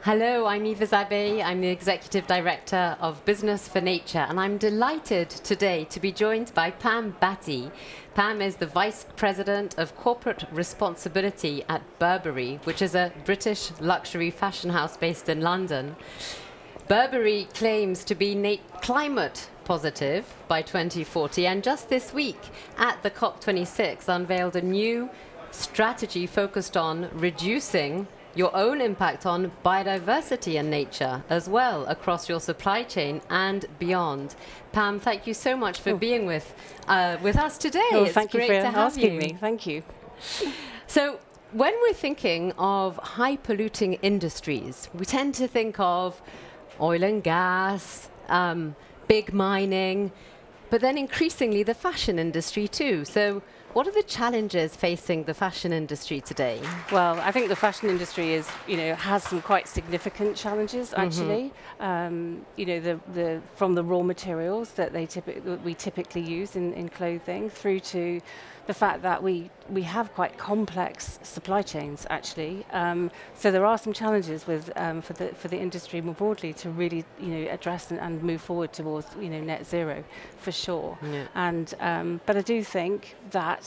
Hello, I'm Eva Zabe. I'm the Executive Director of Business for Nature, and I'm delighted today to be joined by Pam Batty. Pam is the Vice President of Corporate Responsibility at Burberry, which is a British luxury fashion house based in London. Burberry claims to be climate positive by 2040, and just this week at the COP26 unveiled a new strategy focused on reducing your own impact on biodiversity and nature as well across your supply chain and beyond. Pam, thank you so much for being with us today. Well, it's thank great you for to have asking you. me. Thank you. So when we're thinking of high polluting industries, we tend to think of oil and gas, big mining, but then increasingly the fashion industry too. So what are the challenges facing the fashion industry today? Well, I think the fashion industry is, has some quite significant challenges actually. From the raw materials that we typically use in clothing, through to the fact that we have quite complex supply chains actually. So there are some challenges with for the industry more broadly to really address and move forward towards net zero for sure. Yeah. And but I do think that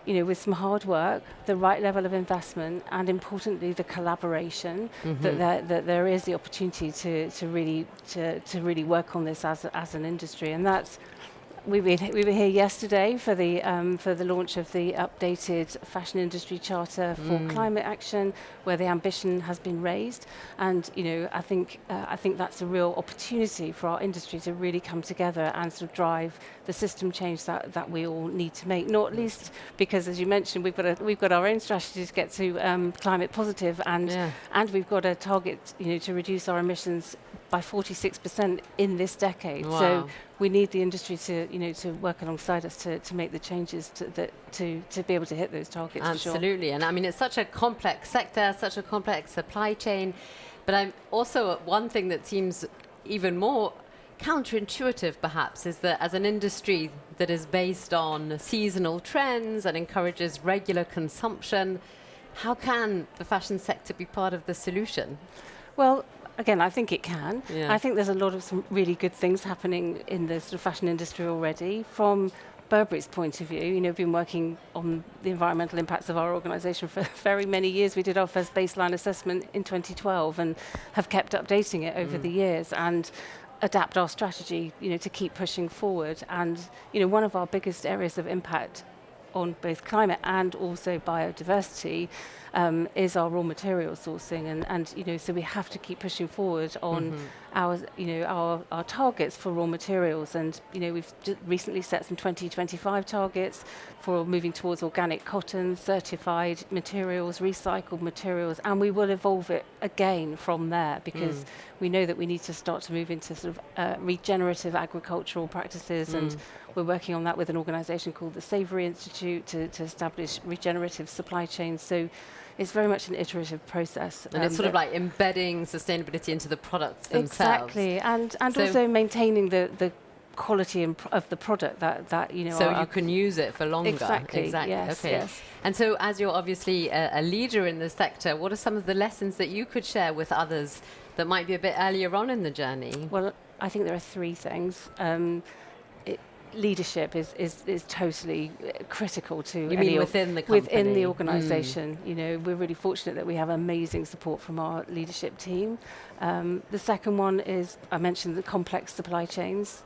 with some hard work, the right level of investment, and importantly the collaboration, that there is the opportunity to really work on this as an industry. And that's we were here yesterday for the launch of the updated Fashion Industry Charter for Climate Action, where the ambition has been raised. And I think that's a real opportunity for our industry to really come together and sort of drive the system change that we all need to make. Not least because, as you mentioned, we've got our own strategy to get to climate positive, and we've got a target to reduce our emissions by 46% in this decade. Wow. So we need the industry to work alongside us to make the changes to be able to hit those targets. Absolutely. For sure. And I mean, it's such a complex sector, such a complex supply chain. But I'm also, one thing that seems even more counterintuitive perhaps is that as an industry that is based on seasonal trends and encourages regular consumption, how can the fashion sector be part of the solution? Well, again, I think it can. Yeah. I think there's a lot of some really good things happening in the sort of fashion industry already. From Burberry's point of view, we've been working on the environmental impacts of our organisation for very many years. We did our first baseline assessment in 2012 and have kept updating it over the years and adapt our strategy, to keep pushing forward. And, one of our biggest areas of impact on both climate and also biodiversity is our raw material sourcing, and so we have to keep pushing forward on our targets for raw materials. And we've recently set some 2025 targets for moving towards organic cotton, certified materials, recycled materials, and we will evolve it again from there, because we know that we need to start to move into sort of regenerative agricultural practices, and we're working on that with an organisation called the Savory Institute to establish regenerative supply chains. So it's very much an iterative process. And it's sort of like embedding sustainability into the products themselves. Exactly, and so also maintaining the quality of the product that so you can use it for longer. Exactly. Yes, okay. yes. And so, as you're obviously a leader in the sector, what are some of the lessons that you could share with others that might be a bit earlier on in the journey? Well, I think there are three things. Leadership is totally critical to within the company? Within the organisation. We're really fortunate that we have amazing support from our leadership team. The second one is, I mentioned the complex supply chains.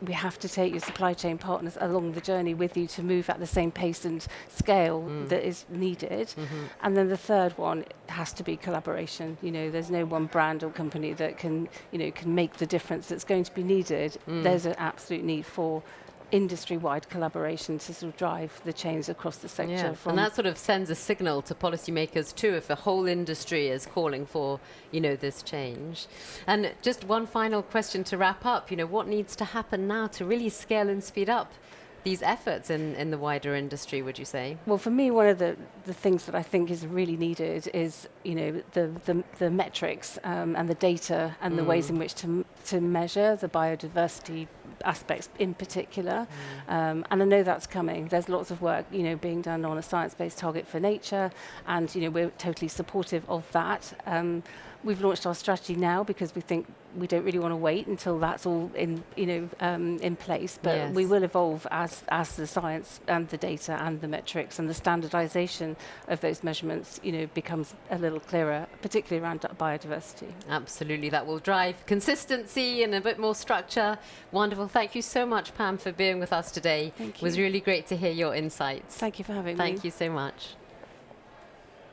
We have to take your supply chain partners along the journey with you to move at the same pace and scale that is needed. And then the third one has to be collaboration. There's no one brand or company that can make the difference that's going to be needed. There's an absolute need for industry-wide collaboration to sort of drive the change across the sector. Yeah. And that sort of sends a signal to policymakers too, if the whole industry is calling for, this change. And just one final question to wrap up, what needs to happen now to really scale and speed up these efforts in the wider industry, would you say? Well, for me, one of the things that I think is really needed is, the metrics and the data and the ways in which to measure the biodiversity aspects in particular. And I know that's coming. There's lots of work, being done on a science-based target for nature, and we're totally supportive of that. We've launched our strategy now because we think we don't really want to wait until that's all in place. But we will evolve as the science and the data and the metrics and the standardization of those measurements, becomes a little clearer, particularly around biodiversity. Absolutely, that will drive consistency and a bit more structure. Wonderful. Thank you so much, Pam, for being with us today. Thank you. It was really great to hear your insights. Thank you for having me. Thank you so much.